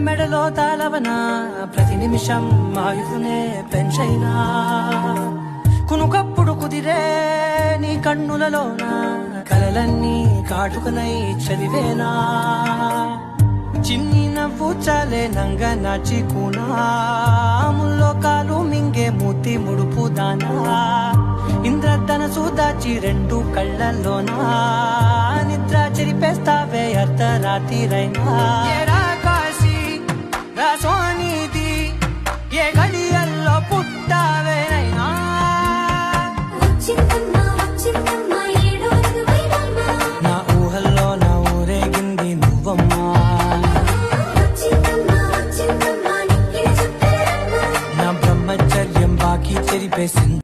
మెడలో తాళవన ప్రతి నిమిషం ఆయుకునే పెంచైనా కునుకప్పుడు కుదిరే నీ కన్నులలోన కలలన్నీ కాటుకనై చదివేనా చిన్ని నవ్వు చాలే నంగ నాచికునా ముల్లో కాలు మింగే మూతి ముడుపు దానా ఇంద్రధనసు దాచి రెండు కళ్ళల్లోనా నిద్ర చెరిపేస్తావే అర్ధరాత్రిరైనా కాశీ సోనిది ఏ గడియల్లో పుట్టావేనైనా నా ఊహల్లో నా ఊరేగింది నువ్వమ్మా నా బ్రహ్మచర్యం బాకీ చెరిపేసింది